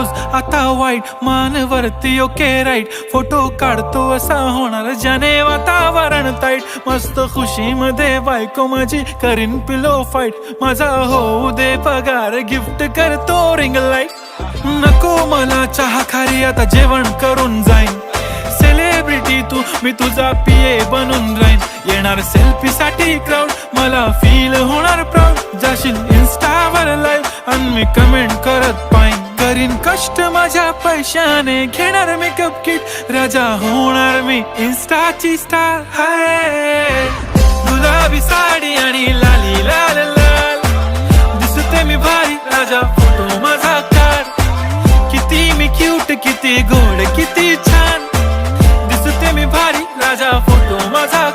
रोज आता वाईट मान वरती ओके राईट फोटो काढतो असा होणार ज्याने वातावरण ताईट मस्त खुशी मध्ये बायको माझी करीन पिलो फाईट माझा होऊ दे पगार गिफ्ट करतो रिंग लाईट नको मला चहा खारी आता जेवण करून जाईन सेलिब्रिटी तू मी तुझा पीए बनून राहीन येणार सेल्फी साठी क्राऊड मला फील होणार प्राऊड जाशील इन्स्टावर लाईव्ह आणि मी कमेंट करत पाईन करीन कष्ट माझ्या पैशाने घेणार मेकअप किट राजा होणार मी इन्स्टाची स्टार हाय गुलाबी साडी आणि लाली लाल लाल दिसते मी भारी राजा फोटो माझा काढ किती मी क्यूट किती गोड किती छान दिसते मी भारी राजा फोटो माझा